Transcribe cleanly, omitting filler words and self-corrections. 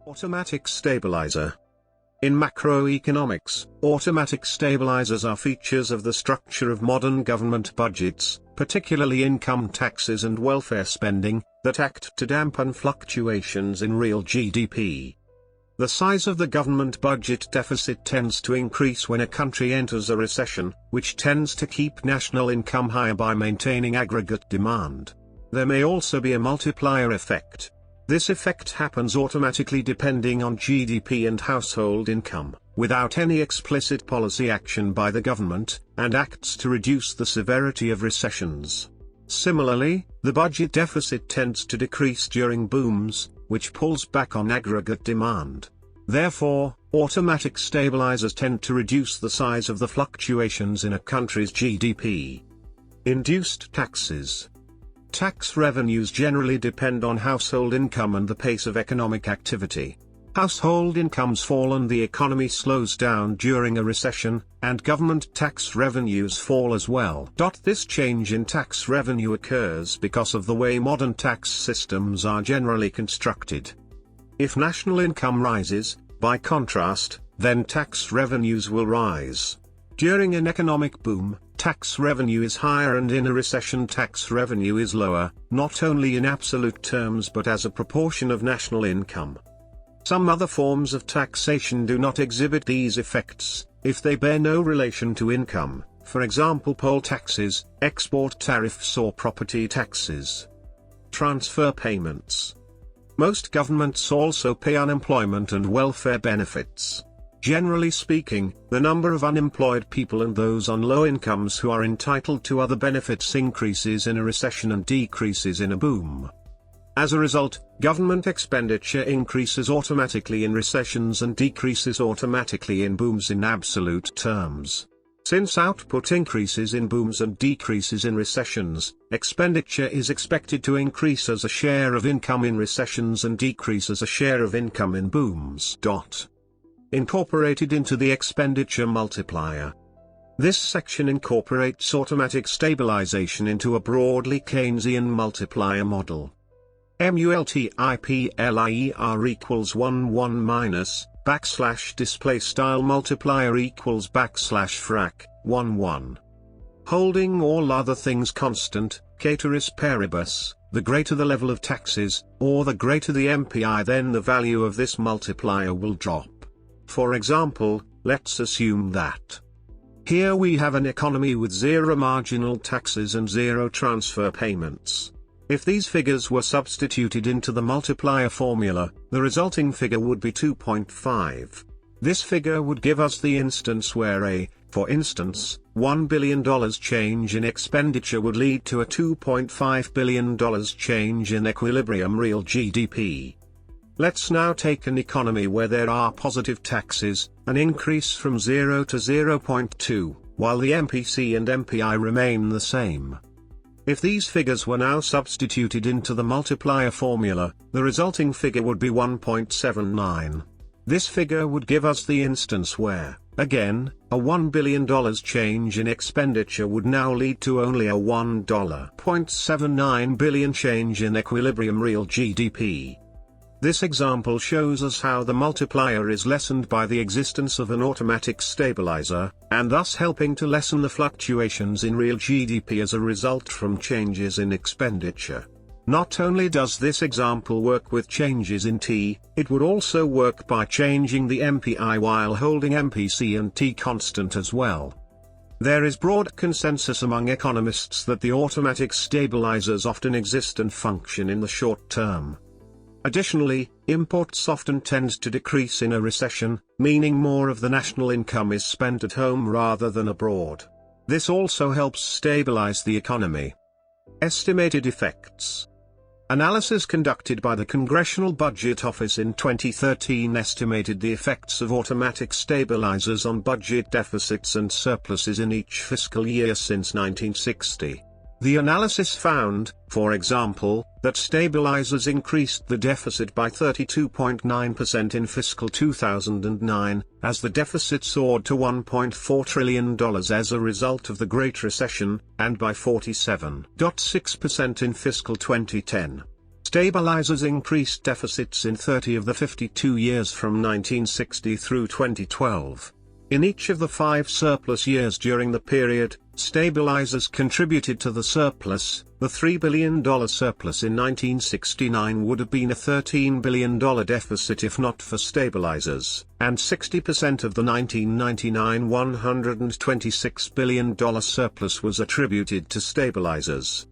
Automatic stabilizer. In macroeconomics, automatic stabilizers are features of the structure of modern government budgets, particularly income taxes and welfare spending, that act to dampen fluctuations in real GDP. The size of the government budget deficit tends to increase when a country enters a recession, which tends to keep national income higher by maintaining aggregate demand. There may also be a multiplier effect. This effect happens automatically depending on GDP and household income, without any explicit policy action by the government, and acts to reduce the severity of recessions. Similarly, the budget deficit tends to decrease during booms, which pulls back on aggregate demand. Therefore, automatic stabilizers tend to reduce the size of the fluctuations in a country's GDP. Induced taxes. Tax revenues generally depend on household income and the pace of economic activity. Household incomes fall and the economy slows down during a recession, and government tax revenues fall as well. This change in tax revenue occurs because of the way modern tax systems are generally constructed. If national income rises, by contrast, then tax revenues will rise. During an economic boom, tax revenue is higher, and in a recession tax revenue is lower, not only in absolute terms but as a proportion of national income. Some other forms of taxation do not exhibit these effects, if they bear no relation to income, for example poll taxes, export tariffs or property taxes. Transfer payments. Most governments also pay unemployment and welfare benefits. Generally speaking, the number of unemployed people and those on low incomes who are entitled to other benefits increases in a recession and decreases in a boom. As a result, government expenditure increases automatically in recessions and decreases automatically in booms in absolute terms. Since output increases in booms and decreases in recessions, expenditure is expected to increase as a share of income in recessions and decrease as a share of income in booms. Incorporated into the expenditure multiplier. This section incorporates automatic stabilization into a broadly Keynesian multiplier model. Multiplier equals 1 minus, backslash display style multiplier equals backslash frac, 1. Holding all other things constant, ceteris paribus, the greater the level of taxes, or the greater the MPI, then the value of this multiplier will drop. For example, let's assume that here we have an economy with 0 marginal taxes and 0 transfer payments. If these figures were substituted into the multiplier formula, the resulting figure would be 2.5. This figure would give us the instance where for instance, $1 billion change in expenditure would lead to a $2.5 billion change in equilibrium real GDP. Let's now take an economy where there are positive taxes, an increase from 0 to 0.2, while the MPC and MPI remain the same. If these figures were now substituted into the multiplier formula, the resulting figure would be 1.79. This figure would give us the instance where, again, a $1 billion change in expenditure would now lead to only a $1.79 billion change in equilibrium real GDP. This example shows us how the multiplier is lessened by the existence of an automatic stabilizer, and thus helping to lessen the fluctuations in real GDP as a result from changes in expenditure. Not only does this example work with changes in T, it would also work by changing the MPI while holding MPC and T constant as well. There is broad consensus among economists that the automatic stabilizers often exist and function in the short term. Additionally, imports often tend to decrease in a recession, meaning more of the national income is spent at home rather than abroad. This also helps stabilize the economy. Estimated effects. Analysis conducted by the Congressional Budget Office in 2013 estimated the effects of automatic stabilizers on budget deficits and surpluses in each fiscal year since 1960. The analysis found, for example, that stabilizers increased the deficit by 32.9% in fiscal 2009, as the deficit soared to $1.4 trillion as a result of the Great Recession, and by 47.6% in fiscal 2010. Stabilizers increased deficits in 30 of the 52 years from 1960 through 2012. In each of the 5 surplus years during the period, stabilizers contributed to the surplus. The $3 billion surplus in 1969 would have been a $13 billion deficit if not for stabilizers, and 60% of the 1999 $126 billion surplus was attributed to stabilizers.